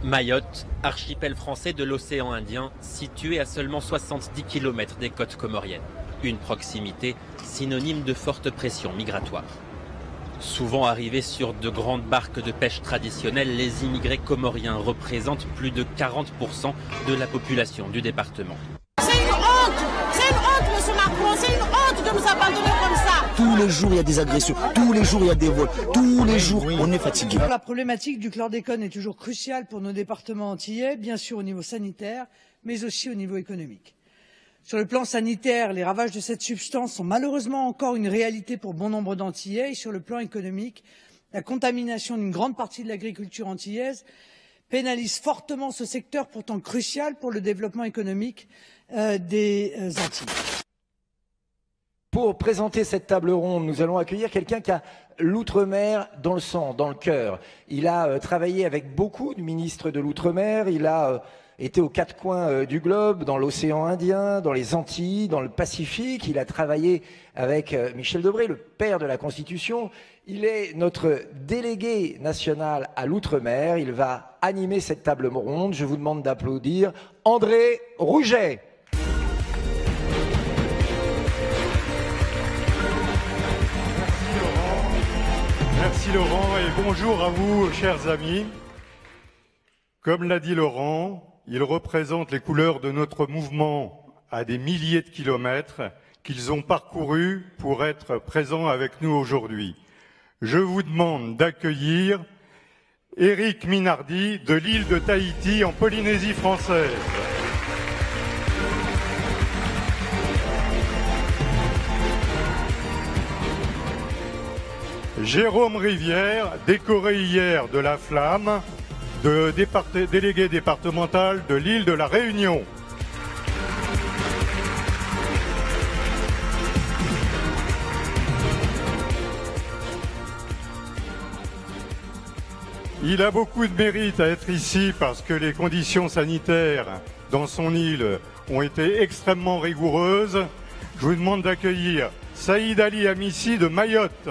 Mayotte, archipel français de l'océan Indien, situé à seulement 70 km des côtes comoriennes. Une proximité synonyme de forte pression migratoire. Souvent arrivés sur de grandes barques de pêche traditionnelles, les immigrés comoriens représentent plus de 40% de la population du département. C'est une honte, monsieur Macron, c'est une honte de nous abandonner comme ça. Tous les jours, il y a des agressions, tous les jours, il y a des vols, tous les jours, on est fatigué. La problématique du chlordécone est toujours cruciale pour nos départements antillais, bien sûr au niveau sanitaire, mais aussi au niveau économique. Sur le plan sanitaire, les ravages de cette substance sont malheureusement encore une réalité pour bon nombre d'Antillais. Et sur le plan économique, la contamination d'une grande partie de l'agriculture antillaise pénalise fortement ce secteur pourtant crucial pour le développement économique des Antilles. Pour présenter cette table ronde, nous allons accueillir quelqu'un qui a l'outre-mer dans le sang, dans le cœur. Il a travaillé avec beaucoup de ministres de l'outre-mer, il a été aux quatre coins du globe, dans l'océan Indien, dans les Antilles, dans le Pacifique. Il a travaillé avec Michel Debré, le père de la Constitution. Il est notre délégué national à l'outre-mer. Il va animer cette table ronde. Je vous demande d'applaudir André Rouget. Merci Laurent et bonjour à vous, chers amis. Comme l'a dit Laurent, il représente les couleurs de notre mouvement à des milliers de kilomètres qu'ils ont parcourus pour être présents avec nous aujourd'hui. Je vous demande d'accueillir Éric Minardi de l'île de Tahiti en Polynésie française. Jérôme Rivière, décoré hier de la Flamme, délégué départemental de l'île de la Réunion. Il a beaucoup de mérite à être ici parce que les conditions sanitaires dans son île ont été extrêmement rigoureuses. Je vous demande d'accueillir Saïd Ali Amissi de Mayotte.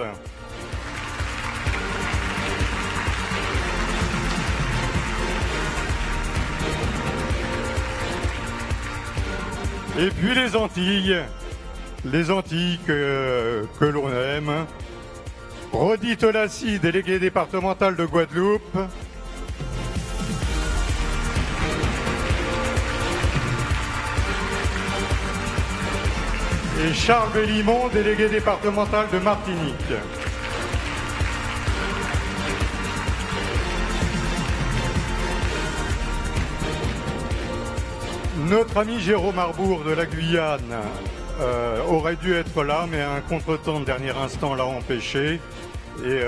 Et puis les Antilles que l'on aime. Rodi Tolassi, délégué départemental de Guadeloupe. Et Charles Bellimont, délégué départemental de Martinique. Notre ami Jérôme Arbour de la Guyane aurait dû être là, mais un contretemps de dernier instant l'a empêché. Et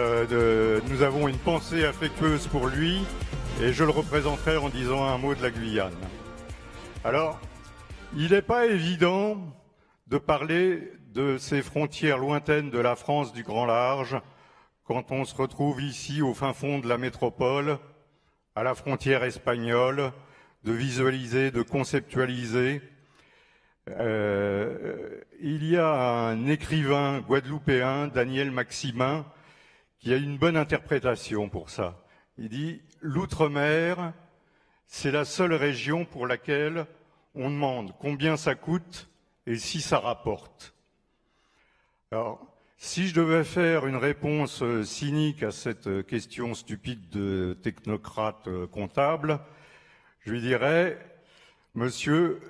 nous avons une pensée affectueuse pour lui, et je le représenterai en disant un mot de la Guyane. Alors, il n'est pas évident de parler de ces frontières lointaines de la France du grand large quand on se retrouve ici au fin fond de la métropole, à la frontière espagnole, de visualiser, de conceptualiser. Il y a un écrivain guadeloupéen, Daniel Maximin, qui a une bonne interprétation pour ça. Il dit « L'outre-mer, c'est la seule région pour laquelle on demande combien ça coûte et si ça rapporte. » Alors, si je devais faire une réponse cynique à cette question stupide de technocrate comptable, je lui dirais, monsieur,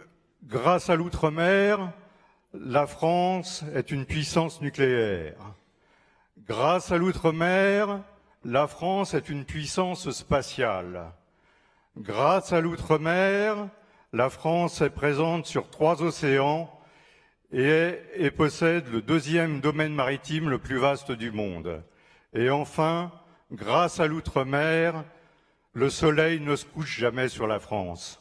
grâce à l'outre-mer, la France est une puissance nucléaire. Grâce à l'outre-mer, la France est une puissance spatiale. Grâce à l'outre-mer, la France est présente sur 3 océans et possède le 2e domaine maritime le plus vaste du monde. Et enfin, grâce à l'outre-mer, le soleil ne se couche jamais sur la France.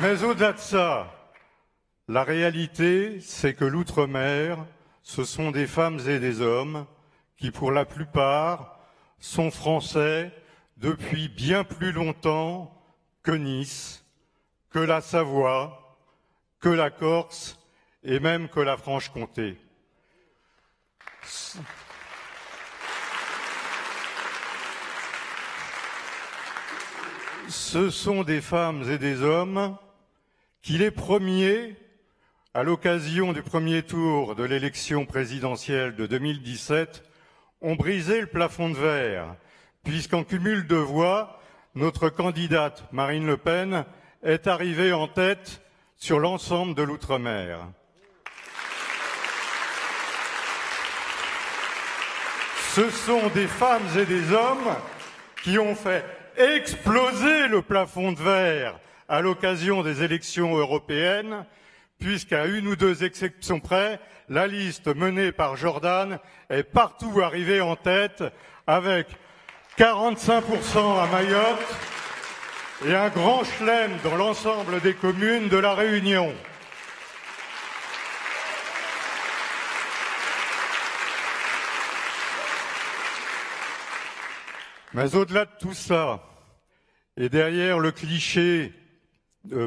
Mais au-delà de ça, la réalité, c'est que l'outre-mer, ce sont des femmes et des hommes qui, pour la plupart, sont français depuis bien plus longtemps que Nice, que la Savoie, que la Corse et même que la Franche-Comté. France. Ce sont des femmes et des hommes qui, les premiers, à l'occasion du premier tour de l'élection présidentielle de 2017, ont brisé le plafond de verre, puisqu'en cumul de voix, notre candidate Marine Le Pen est arrivée en tête sur l'ensemble de l'outre-mer. Ce sont des femmes et des hommes qui ont fait exploser le plafond de verre à l'occasion des élections européennes, puisqu'à une ou deux exceptions près, la liste menée par Jordan est partout arrivée en tête, avec 45% à Mayotte et un grand chelem dans l'ensemble des communes de la Réunion. Mais au-delà de tout ça, et derrière le cliché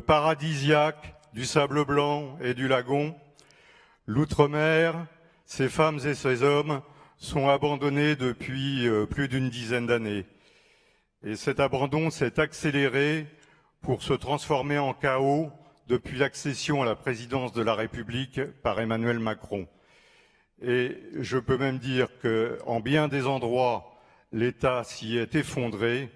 paradisiaque du sable blanc et du lagon, l'outre-mer, ces femmes et ces hommes sont abandonnés depuis plus d'une dizaine d'années. Et cet abandon s'est accéléré pour se transformer en chaos depuis l'accession à la présidence de la République par Emmanuel Macron. Et je peux même dire qu'en bien des endroits, l'État s'y est effondré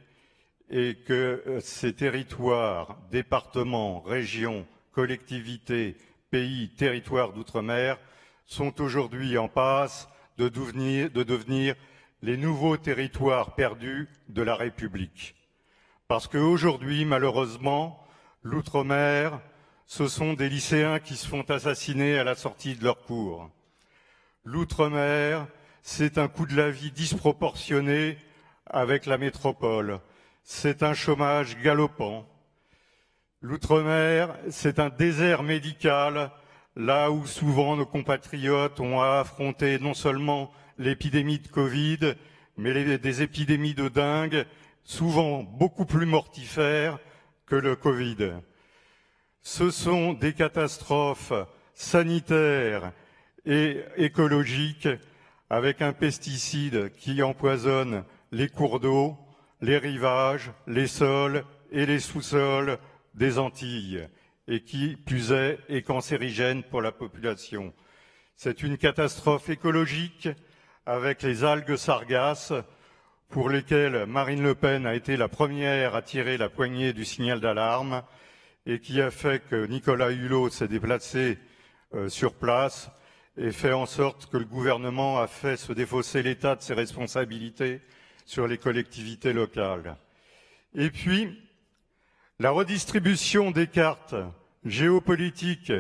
et que ces territoires, départements, régions, collectivités, pays, territoires d'outre-mer sont aujourd'hui en passe de devenir les nouveaux territoires perdus de la République. Parce qu'aujourd'hui, malheureusement, l'outre-mer, ce sont des lycéens qui se font assassiner à la sortie de leur cours. L'outre-mer, c'est un coût de la vie disproportionné avec la métropole. C'est un chômage galopant. L'outre-mer, c'est un désert médical, là où souvent nos compatriotes ont à affronter non seulement l'épidémie de Covid, mais des épidémies de dengue, souvent beaucoup plus mortifères que le Covid. Ce sont des catastrophes sanitaires et écologiques avec un pesticide qui empoisonne les cours d'eau, les rivages, les sols et les sous-sols des Antilles, et qui, plus est cancérigène pour la population. C'est une catastrophe écologique avec les algues sargasses, pour lesquelles Marine Le Pen a été la première à tirer la poignée du signal d'alarme, et qui a fait que Nicolas Hulot s'est déplacé sur place et fait en sorte que le gouvernement a fait se défausser l'État de ses responsabilités sur les collectivités locales. Et puis, la redistribution des cartes géopolitiques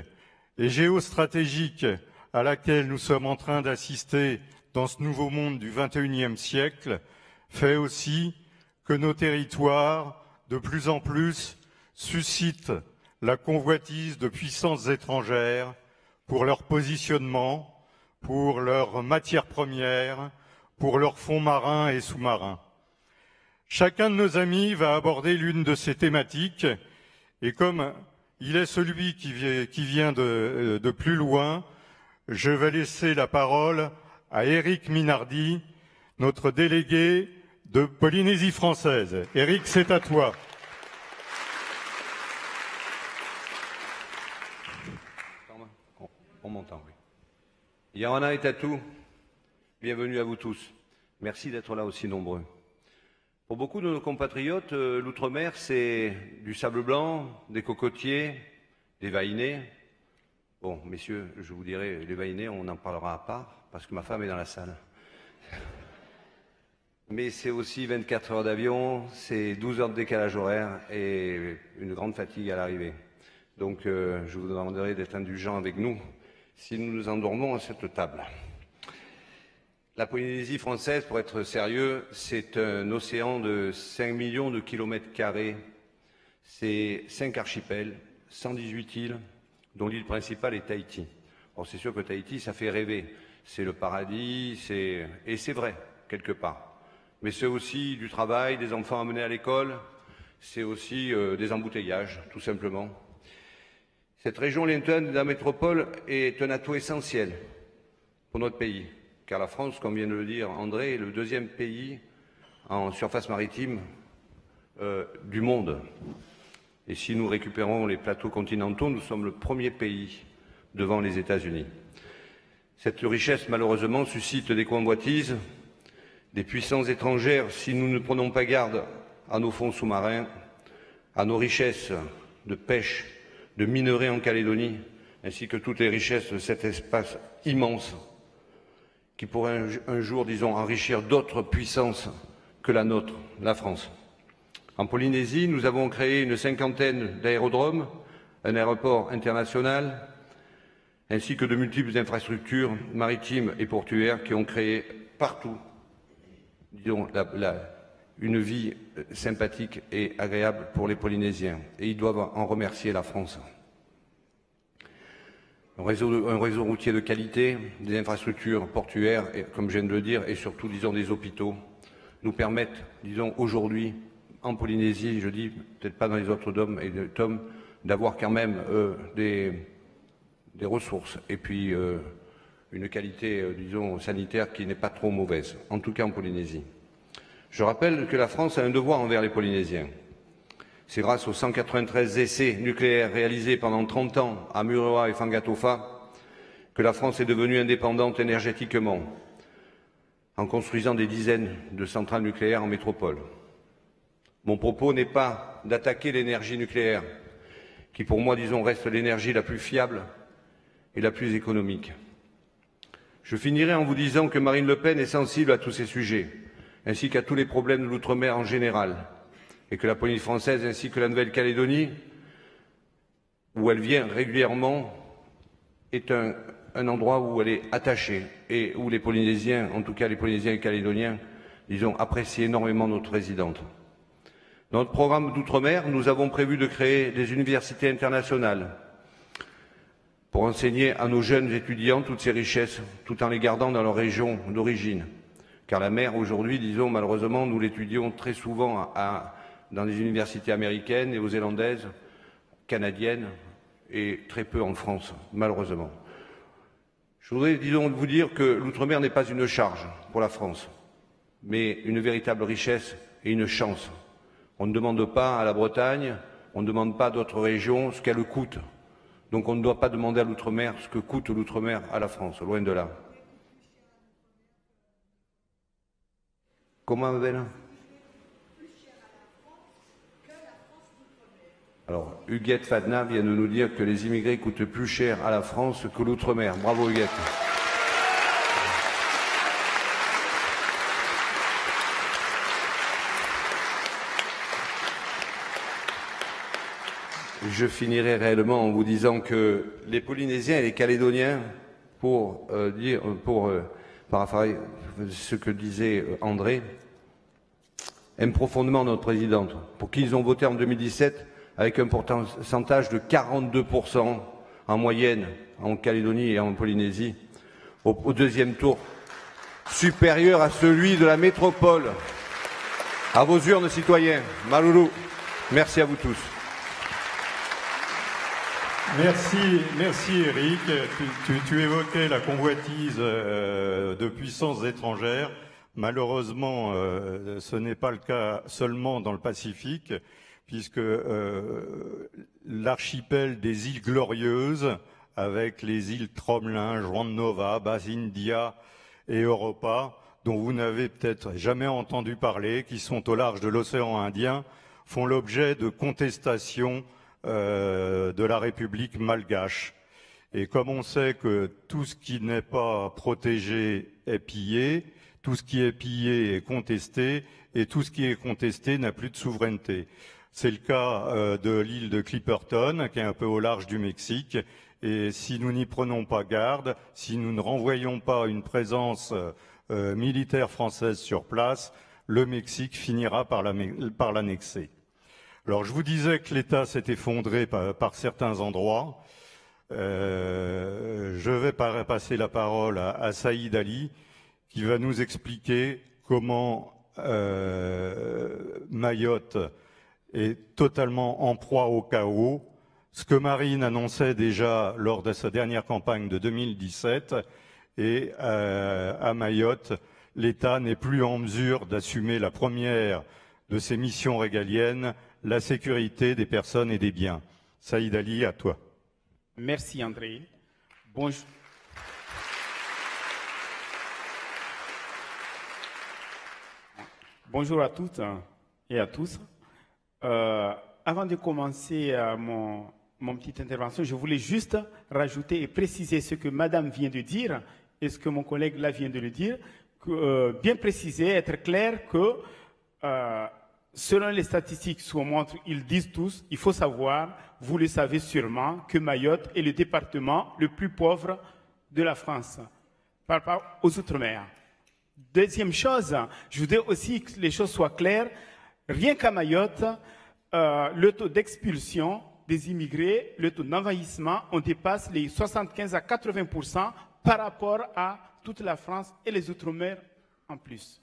et géostratégiques à laquelle nous sommes en train d'assister dans ce nouveau monde du XXIe siècle fait aussi que nos territoires, de plus en plus, suscitent la convoitise de puissances étrangères pour leur positionnement, pour leurs matières premières, pour leurs fonds marins et sous-marins. Chacun de nos amis va aborder l'une de ces thématiques, et comme il est celui qui vient de plus loin, je vais laisser la parole à Éric Minardi, notre délégué de Polynésie française. Éric, c'est à toi. On m'entend, oui. Yarana et Tatou, bienvenue à vous tous. Merci d'être là aussi nombreux. Pour beaucoup de nos compatriotes, l'outre-mer, c'est du sable blanc, des cocotiers, des vaïnés. Bon, messieurs, je vous dirai, les vaïnés, on en parlera à part, parce que ma femme est dans la salle. Mais c'est aussi 24 heures d'avion, c'est 12 heures de décalage horaire et une grande fatigue à l'arrivée. Donc, je vous demanderai d'être indulgents avec nous si nous nous endormons à cette table. La Polynésie française, pour être sérieux, c'est un océan de 5 millions de kilomètres carrés. C'est 5 archipels, 118 îles, dont l'île principale est Tahiti. Or, c'est sûr que Tahiti, ça fait rêver. C'est le paradis, et c'est vrai, quelque part. Mais c'est aussi du travail, des enfants amenés à l'école, c'est aussi des embouteillages, tout simplement. Cette région lointaine de la métropole est un atout essentiel pour notre pays. car la France, comme vient de le dire André, est le deuxième pays en surface maritime du monde. Et si nous récupérons les plateaux continentaux, nous sommes le premier pays devant les États-Unis. Cette richesse, malheureusement, suscite des convoitises, des puissances étrangères. Si nous ne prenons pas garde à nos fonds sous-marins, à nos richesses de pêche, de minerais en Calédonie, ainsi que toutes les richesses de cet espace immense, qui pourrait un jour, disons, enrichir d'autres puissances que la nôtre, la France. En Polynésie, nous avons créé une 50aine d'aérodromes, un aéroport international, ainsi que de multiples infrastructures maritimes et portuaires qui ont créé partout, disons, une vie sympathique et agréable pour les Polynésiens. Et ils doivent en remercier la France. Un réseau routier de qualité, des infrastructures portuaires, et, comme je viens de le dire, et surtout, disons, des hôpitaux, nous permettent, disons, aujourd'hui, en Polynésie, je dis, peut-être pas dans les autres DOM et TOM, d'avoir quand même des ressources et puis une qualité, disons, sanitaire qui n'est pas trop mauvaise, en tout cas en Polynésie. Je rappelle que la France a un devoir envers les Polynésiens. C'est grâce aux 193 essais nucléaires réalisés pendant 30 ans à Mururoa et Fangatofa que la France est devenue indépendante énergétiquement, en construisant des dizaines de centrales nucléaires en métropole. Mon propos n'est pas d'attaquer l'énergie nucléaire, qui pour moi, disons, reste l'énergie la plus fiable et la plus économique. Je finirai en vous disant que Marine Le Pen est sensible à tous ces sujets, ainsi qu'à tous les problèmes de l'outre-mer en général, et que la Polynésie française ainsi que la Nouvelle-Calédonie, où elle vient régulièrement, est un endroit où elle est attachée et où les Polynésiens, en tout cas les Polynésiens et Calédoniens, disons, apprécient énormément notre résidente. Dans notre programme d'outre-mer, nous avons prévu de créer des universités internationales pour enseigner à nos jeunes étudiants toutes ces richesses, tout en les gardant dans leur région d'origine. Car la mer, aujourd'hui, disons, malheureusement, nous l'étudions très souvent dans des universités américaines, néo-zélandaises, canadiennes, et très peu en France, malheureusement. Je voudrais, disons, vous dire que l'outre-mer n'est pas une charge pour la France, mais une véritable richesse et une chance. On ne demande pas à la Bretagne, on ne demande pas à d'autres régions ce qu'elle coûte. Donc on ne doit pas demander à l'outre-mer ce que coûte l'outre-mer à la France, loin de là. Comment, Abel ? Alors, Huguette Fadna vient de nous dire que les immigrés coûtent plus cher à la France que l'outre-mer. Bravo, Huguette. Je finirai réellement en vous disant que les Polynésiens et les Calédoniens, pour paraphraser ce que disait André, aiment profondément notre présidente, pour qui ils ont voté en 2017 avec un pourcentage de 42% en moyenne en Calédonie et en Polynésie, au deuxième tour, supérieur à celui de la métropole. À vos urnes, citoyens. Malulu. Merci à vous tous. Merci Eric. Tu évoquais la convoitise de puissances étrangères. Malheureusement, ce n'est pas le cas seulement dans le Pacifique, puisque l'archipel des îles Glorieuses, avec les îles Tromelin, Juan de Nova, Basse India et Europa, dont vous n'avez peut-être jamais entendu parler, qui sont au large de l'océan Indien, font l'objet de contestations de la République malgache. Et comme on sait que tout ce qui n'est pas protégé est pillé, tout ce qui est pillé est contesté, et tout ce qui est contesté n'a plus de souveraineté. C'est le cas de l'île de Clipperton, qui est un peu au large du Mexique, et si nous n'y prenons pas garde, si nous ne renvoyons pas une présence militaire française sur place, le Mexique finira par l'annexer. Alors, je vous disais que l'État s'est effondré par certains endroits. Je vais passer la parole à Saïd Ali, qui va nous expliquer comment Mayotte est totalement en proie au chaos, ce que Marine annonçait déjà lors de sa dernière campagne de 2017, Et à Mayotte, l'État n'est plus en mesure d'assumer la première de ses missions régaliennes, la sécurité des personnes et des biens. Saïd Ali, à toi. Merci André. Bonjour. Bonjour à toutes et à tous. Avant de commencer mon petite intervention, je voulais juste rajouter et préciser ce que Madame vient de dire et ce que mon collègue là vient de le dire, bien préciser, être clair que selon les statistiques sous montre, ils disent tous, il faut savoir, vous le savez sûrement, que Mayotte est le département le plus pauvre de la France par rapport aux Outre-mer. Deuxième chose, je voudrais aussi que les choses soient claires. Rien qu'à Mayotte, le taux d'expulsion des immigrés, le taux d'envahissement, on dépasse les 75 à 80% par rapport à toute la France et les Outre-mer en plus.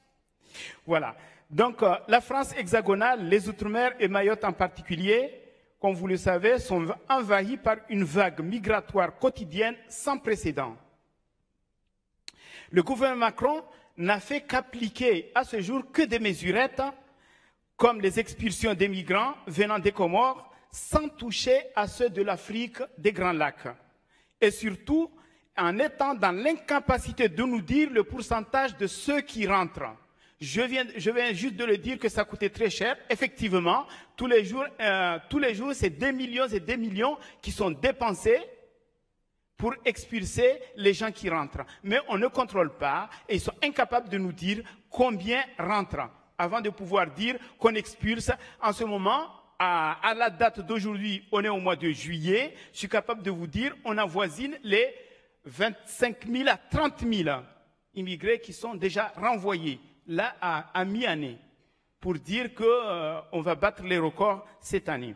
Voilà. Donc, la France hexagonale, les Outre-mer et Mayotte en particulier, comme vous le savez, sont envahis par une vague migratoire quotidienne sans précédent. Le gouvernement Macron n'a fait qu'appliquer à ce jour que des mesurettes, comme les expulsions des migrants venant des Comores, sans toucher à ceux de l'Afrique des Grands Lacs. Et surtout, en étant dans l'incapacité de nous dire le pourcentage de ceux qui rentrent. Je viens juste de le dire que ça coûtait très cher. Effectivement, tous les jours c'est des millions et des millions qui sont dépensés pour expulser les gens qui rentrent. Mais on ne contrôle pas et ils sont incapables de nous dire combien rentrent avant de pouvoir dire qu'on expulse. En ce moment, à la date d'aujourd'hui, on est au mois de juillet, je suis capable de vous dire on avoisine les 25 000 à 30 000 immigrés qui sont déjà renvoyés, là à mi-année, pour dire qu'on va battre les records cette année.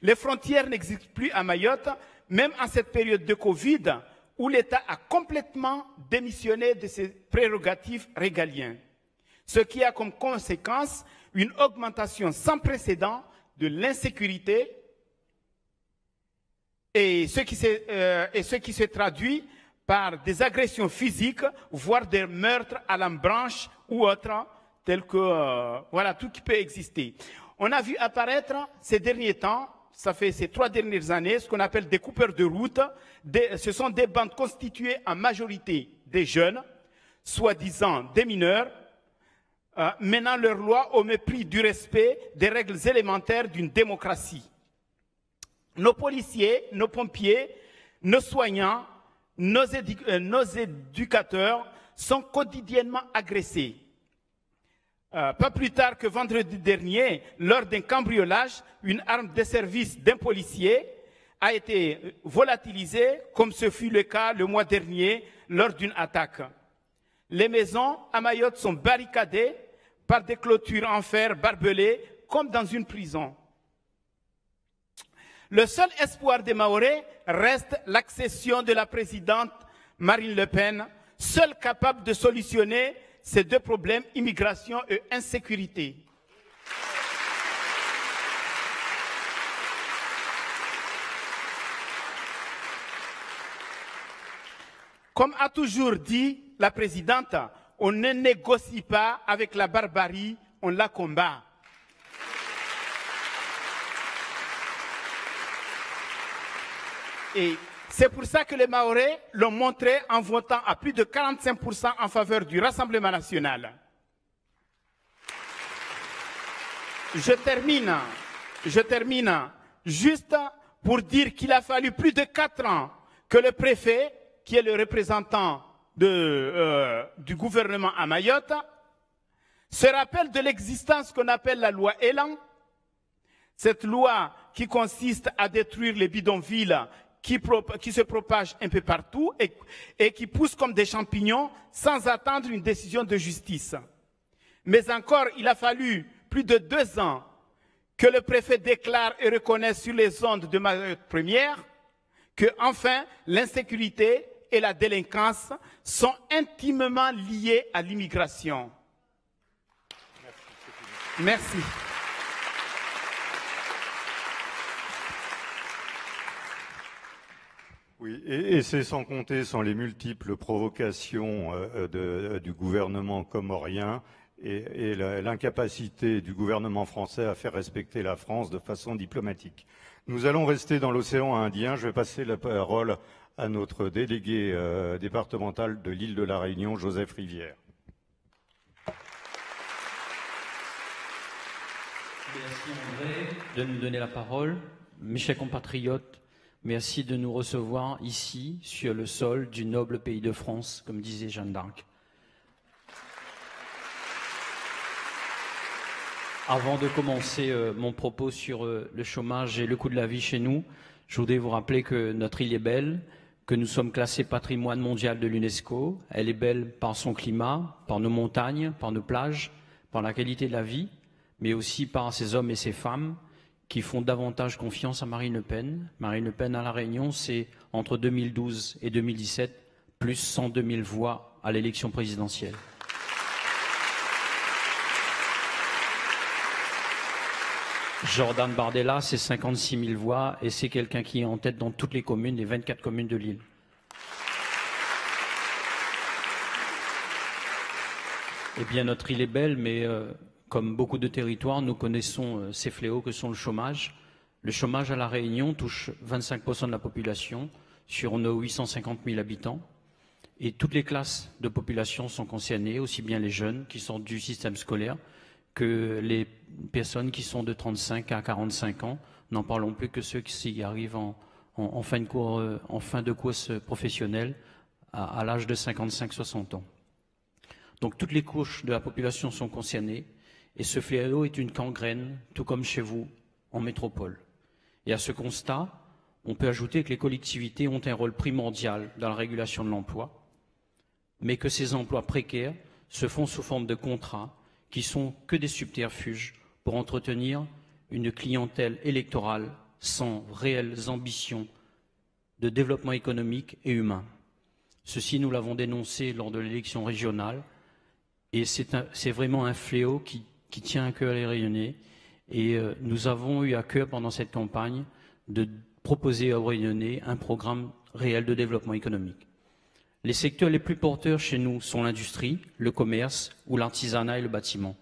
Les frontières n'existent plus à Mayotte, même en cette période de Covid, où l'État a complètement démissionné de ses prérogatives régaliennes. Ce qui a comme conséquence une augmentation sans précédent de l'insécurité et ce qui se traduit par des agressions physiques, voire des meurtres à la branche ou autres, tels que voilà, tout qui peut exister. On a vu apparaître ces derniers temps, ça fait ces 3 dernières années, ce qu'on appelle des coupeurs de route. Ce sont des bandes constituées en majorité des jeunes, soi-disant des mineurs, menant leur loi au mépris du respect des règles élémentaires d'une démocratie. Nos policiers, nos pompiers, nos soignants, nos éducateurs sont quotidiennement agressés. Pas plus tard que vendredi dernier, lors d'un cambriolage, une arme de service d'un policier a été volatilisée, comme ce fut le cas le mois dernier lors d'une attaque. Les maisons à Mayotte sont barricadées par des clôtures en fer barbelées, comme dans une prison. Le seul espoir des Mahorais reste l'accession de la présidente Marine Le Pen, seule capable de solutionner ces 2 problèmes, immigration et insécurité. Comme a toujours dit la présidente, on ne négocie pas avec la barbarie, on la combat. Et c'est pour ça que les Mahorais l'ont montré en votant à plus de 45% en faveur du Rassemblement national. Je termine juste pour dire qu'il a fallu plus de 4 ans que le préfet, qui est le représentant du gouvernement à Mayotte, se rappelle de l'existence qu'on appelle la loi Elan, cette loi qui consiste à détruire les bidonvilles qui se propagent un peu partout et qui poussent comme des champignons sans attendre une décision de justice. Mais encore, il a fallu plus de 2 ans que le préfet déclare et reconnaisse sur les ondes de Mayotte Première que, enfin, l'insécurité et la délinquance sont intimement liées à l'immigration. Merci. Oui, et c'est sans compter, sans les multiples provocations du gouvernement comorien et l'incapacité du gouvernement français à faire respecter la France de façon diplomatique. Nous allons rester dans l'océan Indien. Je vais passer la parole à notre délégué départemental de l'île de la Réunion, Joseph Rivière. Merci André de nous donner la parole. Mes chers compatriotes, merci de nous recevoir ici, sur le sol du noble pays de France, comme disait Jeanne d'Arc. Avant de commencer mon propos sur le chômage et le coût de la vie chez nous, je voudrais vous rappeler que notre île est belle, que nous sommes classés patrimoine mondial de l'UNESCO. Elle est belle par son climat, par nos montagnes, par nos plages, par la qualité de la vie, mais aussi par ces hommes et ces femmes qui font davantage confiance à Marine Le Pen. Marine Le Pen à La Réunion, c'est entre 2012 et 2017, plus 102 000 voix à l'élection présidentielle. Jordan Bardella, c'est 56 000 voix et c'est quelqu'un qui est en tête dans toutes les communes, les 24 communes de l'île. Eh bien, notre île est belle, mais comme beaucoup de territoires, nous connaissons ces fléaux que sont le chômage. Le chômage à La Réunion touche 25% de la population sur nos 850 000 habitants. Et toutes les classes de population sont concernées, aussi bien les jeunes qui sortent du système scolaire que les personnes qui sont de 35 à 45 ans. N'en parlons plus que ceux qui arrivent en fin de course professionnelle à l'âge de 55-60 ans. Donc toutes les couches de la population sont concernées et ce fléau est une gangrène, tout comme chez vous, en métropole. Et à ce constat, on peut ajouter que les collectivités ont un rôle primordial dans la régulation de l'emploi, mais que ces emplois précaires se font sous forme de contrats qui sont que des subterfuges pour entretenir une clientèle électorale sans réelles ambitions de développement économique et humain. Ceci, nous l'avons dénoncé lors de l'élection régionale et c'est vraiment un fléau qui tient à cœur les Réunionnais et nous avons eu à cœur pendant cette campagne de proposer aux Réunionnais un programme réel de développement économique. Les secteurs les plus porteurs chez nous sont l'industrie, le commerce ou l'artisanat et le bâtiment.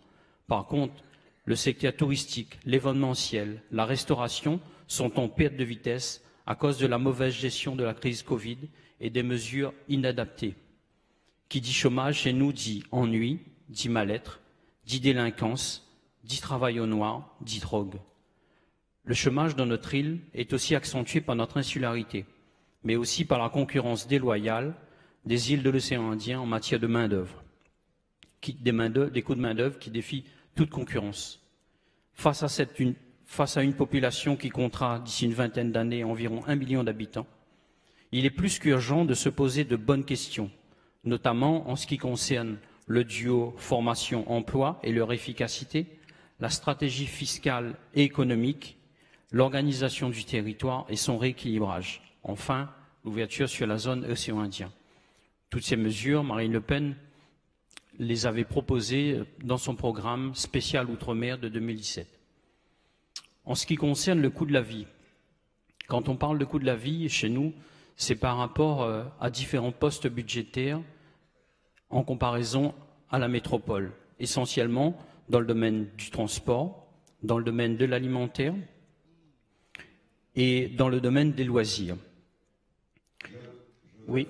Par contre, le secteur touristique, l'événementiel, la restauration sont en perte de vitesse à cause de la mauvaise gestion de la crise Covid et des mesures inadaptées. Qui dit chômage chez nous dit ennui, dit mal-être, dit délinquance, dit travail au noir, dit drogue. Le chômage dans notre île est aussi accentué par notre insularité, mais aussi par la concurrence déloyale des îles de l'océan Indien en matière de main-d'œuvre, des coûts de main-d'œuvre qui défient toute concurrence. Face à une population qui comptera d'ici une vingtaine d'années environ 1 million d'habitants, il est plus qu'urgent de se poser de bonnes questions, notamment en ce qui concerne le duo formation-emploi et leur efficacité, la stratégie fiscale et économique, l'organisation du territoire et son rééquilibrage. Enfin, l'ouverture sur la zone océan Indien. Toutes ces mesures, Marine Le Pen les avait proposées dans son programme spécial Outre-mer de 2017. En ce qui concerne le coût de la vie, quand on parle de coût de la vie, chez nous, c'est par rapport à différents postes budgétaires en comparaison à la métropole, essentiellement dans le domaine du transport, dans le domaine de l'alimentaire et dans le domaine des loisirs. Oui.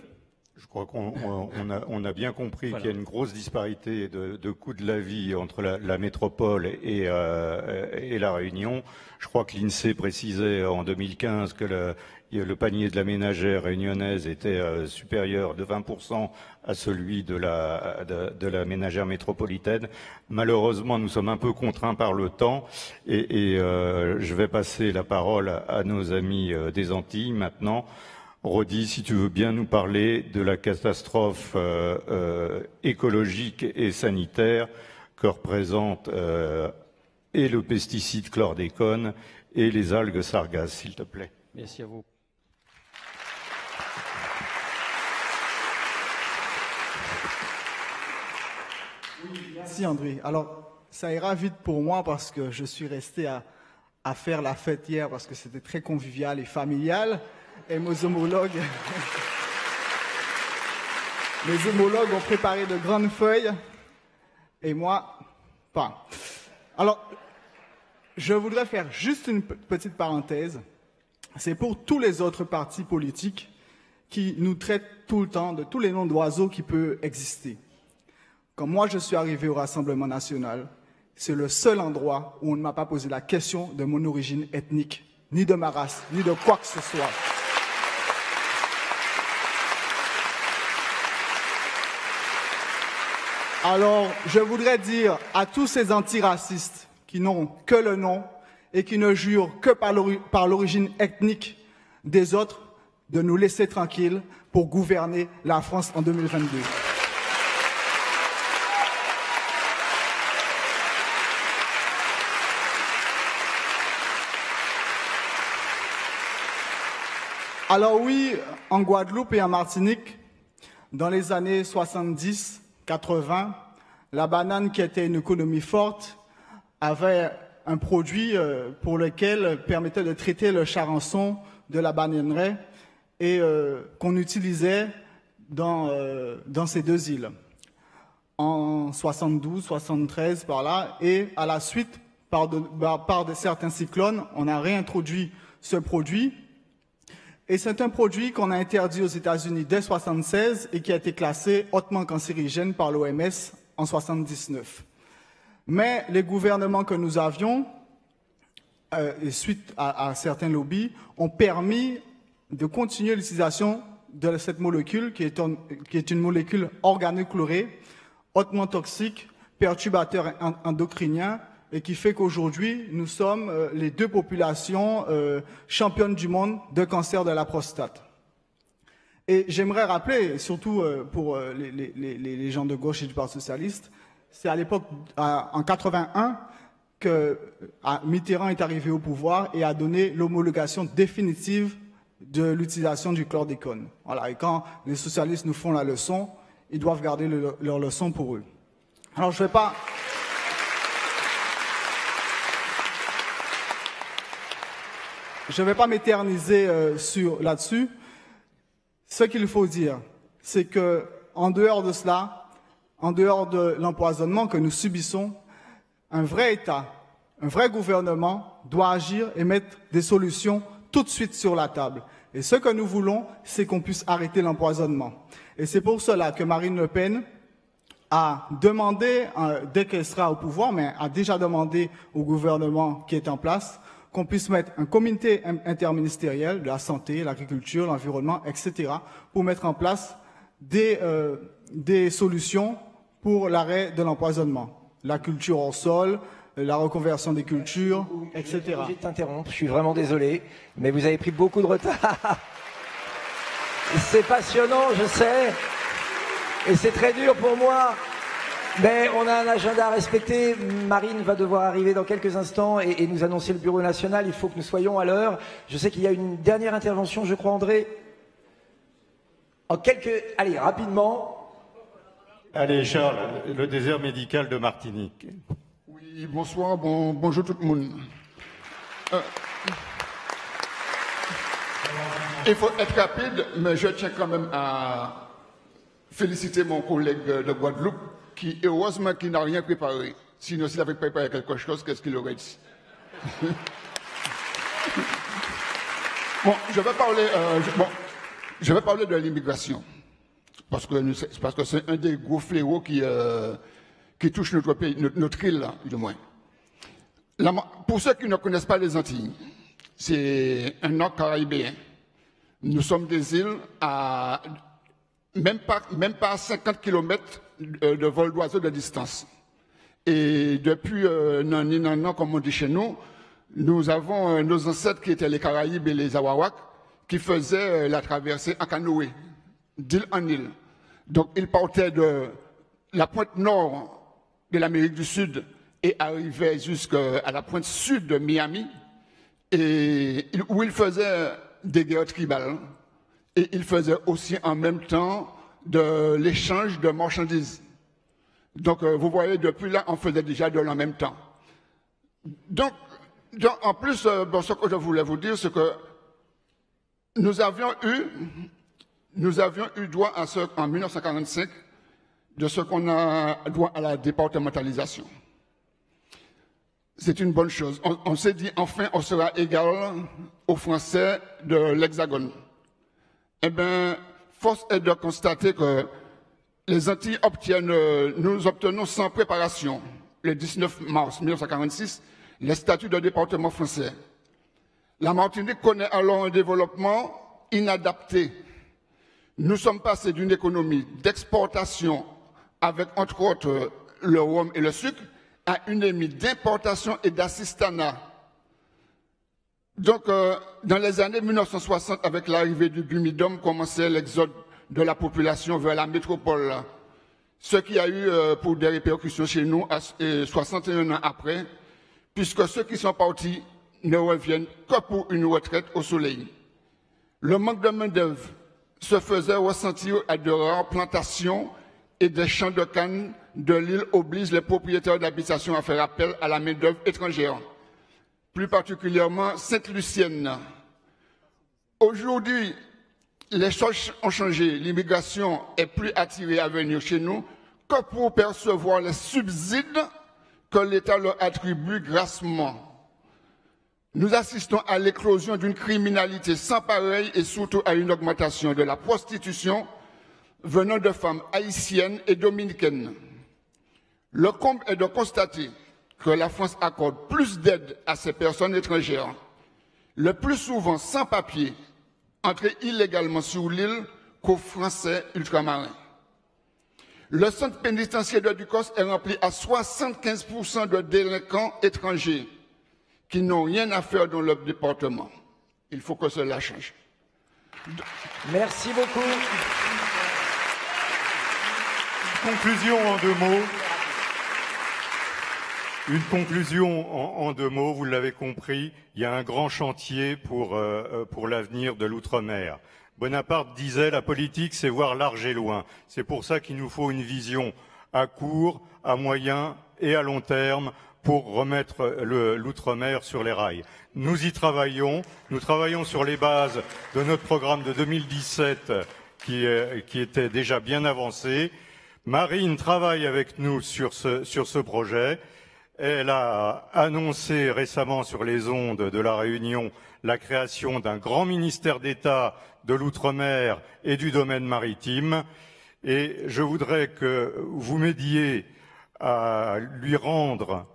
Je crois qu'on a bien compris voilà. Qu'il y a une grosse disparité de coût de la vie entre la métropole et la Réunion. Je crois que l'INSEE précisait en 2015 que le panier de la ménagère réunionnaise était supérieur de 20% à celui de la ménagère métropolitaine. Malheureusement, nous sommes un peu contraints par le temps et je vais passer la parole à nos amis des Antilles maintenant. Rodi, si tu veux bien nous parler de la catastrophe écologique et sanitaire que représente et le pesticide chlordécone et les algues sargasses, s'il te plaît. Merci à vous. Oui, merci André. Alors, ça ira vite pour moi parce que je suis resté à faire la fête hier parce que c'était très convivial et familial. et mes homologues ont préparé de grandes feuilles et moi, pas. Alors, je voudrais faire juste une petite parenthèse. C'est pour tous les autres partis politiques qui nous traitent tout le temps de tous les noms d'oiseaux qui peuvent exister. Quand moi je suis arrivé au Rassemblement national, c'est le seul endroit où on ne m'a pas posé la question de mon origine ethnique, ni de ma race, ni de quoi que ce soit. Alors, je voudrais dire à tous ces antiracistes qui n'ont que le nom et qui ne jurent que par l'origine ethnique des autres, de nous laisser tranquilles pour gouverner la France en 2022. Alors oui, en Guadeloupe et en Martinique, dans les années 70, 80, la banane, qui était une économie forte, avait un produit pour lequel permettait de traiter le charançon de la bananeraie et qu'on utilisait dans ces deux îles. En 72, 73, par là, et à la suite, par de certains cyclones, on a réintroduit ce produit. Et c'est un produit qu'on a interdit aux États-Unis dès 1976 et qui a été classé hautement cancérigène par l'OMS en 1979. Mais les gouvernements que nous avions, et suite à certains lobbies, ont permis de continuer l'utilisation de cette molécule qui est une molécule organochlorée, hautement toxique, perturbateur endocrinien, et qui fait qu'aujourd'hui, nous sommes les deux populations championnes du monde de cancer de la prostate. Et j'aimerais rappeler, surtout pour les gens de gauche et du Parti socialiste, c'est à l'époque, en 81, que Mitterrand est arrivé au pouvoir et a donné l'homologation définitive de l'utilisation du chlordécone. Voilà. Et quand les socialistes nous font la leçon, ils doivent garder leur leçon pour eux. Alors, je ne vais pas m'éterniser là-dessus. Ce qu'il faut dire, c'est que en dehors de cela, en dehors de l'empoisonnement que nous subissons, un vrai État, un vrai gouvernement doit agir et mettre des solutions tout de suite sur la table. Et ce que nous voulons, c'est qu'on puisse arrêter l'empoisonnement. Et c'est pour cela que Marine Le Pen a demandé, dès qu'elle sera au pouvoir, mais a déjà demandé au gouvernement qui est en place, qu'on puisse mettre un comité interministériel de la santé, l'agriculture, l'environnement, etc., pour mettre en place des solutions pour l'arrêt de l'empoisonnement. La culture au sol, la reconversion des cultures, etc. Je vais t'interrompre, je suis vraiment désolé, mais vous avez pris beaucoup de retard. C'est passionnant, je sais, et c'est très dur pour moi. Mais on a un agenda à respecter. Marine va devoir arriver dans quelques instants et nous annoncer le bureau national. Il faut que nous soyons à l'heure. Je sais qu'il y a une dernière intervention, je crois, André. Allez, rapidement. Allez, Charles, le désert médical de Martinique. Oui, bonsoir, bonjour tout le monde. Il faut être rapide, mais je tiens quand même à féliciter mon collègue de Guadeloupe, qui, heureusement, qui n'a rien préparé. Sinon, s'il avait préparé quelque chose, qu'est-ce qu'il aurait dit? Bon, je vais parler de l'immigration, parce que c'est un des gros fléaux qui touche notre pays, notre île, du moins. Pour ceux qui ne connaissent pas les Antilles, c'est un arc caribéen. Nous sommes des îles à même pas 50 km de vol d'oiseau de distance. Et depuis non, comme on dit chez nous, nous avons nos ancêtres qui étaient les Caraïbes et les Awawaks qui faisaient la traversée en canoë, d'île en île. Donc ils partaient de la pointe nord de l'Amérique du Sud et arrivaient jusqu'à la pointe sud de Miami, et où ils faisaient des guerres tribales. Et ils faisaient aussi en même temps de l'échange de marchandises. Donc, vous voyez, depuis là, on faisait déjà de l'en même temps. Donc en plus, ce que je voulais vous dire, c'est que nous avions eu droit à en 1945 de ce qu'on a droit à la départementalisation. C'est une bonne chose. On s'est dit, enfin, on sera égal aux Français de l'Hexagone. Eh bien, force est de constater que les Antilles nous obtenons sans préparation, le 19 mars 1946, les statuts de département français. La Martinique connaît alors un développement inadapté. Nous sommes passés d'une économie d'exportation avec, entre autres, le rhum et le sucre, à une économie d'importation et d'assistanat. Donc, dans les années 1960, avec l'arrivée du Bumidum, commençait l'exode de la population vers la métropole. Ce qui a eu pour des répercussions chez nous 61 ans après, puisque ceux qui sont partis ne reviennent que pour une retraite au soleil. Le manque de main-d'œuvre se faisait ressentir à de rares plantations et des champs de canne de l'île obligent les propriétaires d'habitation à faire appel à la main-d'œuvre étrangère, plus particulièrement Sainte-Lucienne. Aujourd'hui, les choses ont changé. L'immigration est plus attirée à venir chez nous que pour percevoir les subsides que l'État leur attribue grassement. Nous assistons à l'éclosion d'une criminalité sans pareil et surtout à une augmentation de la prostitution venant de femmes haïtiennes et dominicaines. Le comble est de constater que la France accorde plus d'aide à ces personnes étrangères, le plus souvent sans papier, entrés illégalement sur l'île, qu'aux Français ultramarins. Le centre pénitentiaire de Ducos est rempli à 75% de délinquants étrangers qui n'ont rien à faire dans leur département. Il faut que cela change. Merci beaucoup. Conclusion en deux mots. Une conclusion en deux mots, vous l'avez compris, il y a un grand chantier pour l'avenir de l'outre-mer. Bonaparte disait la politique c'est voir large et loin. C'est pour ça qu'il nous faut une vision à court, à moyen et à long terme pour remettre l'outre-mer sur les rails. Nous y travaillons, nous travaillons sur les bases de notre programme de 2017 qui était déjà bien avancé. Marine travaille avec nous sur ce projet. Elle a annoncé récemment sur les ondes de la Réunion la création d'un grand ministère d'État de l'outre-mer et du domaine maritime. Et je voudrais que vous m'aidiez à lui rendre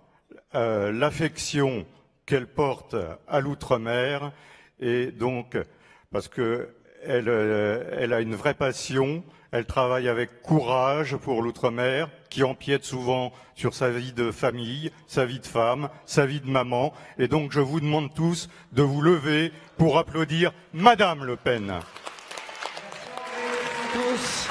l'affection qu'elle porte à l'outre-mer. Et donc, parce que elle a une vraie passion. Elle travaille avec courage pour l'outre-mer, qui empiète souvent sur sa vie de famille, sa vie de femme, sa vie de maman. Et donc, je vous demande tous de vous lever pour applaudir Madame Le Pen. Tous.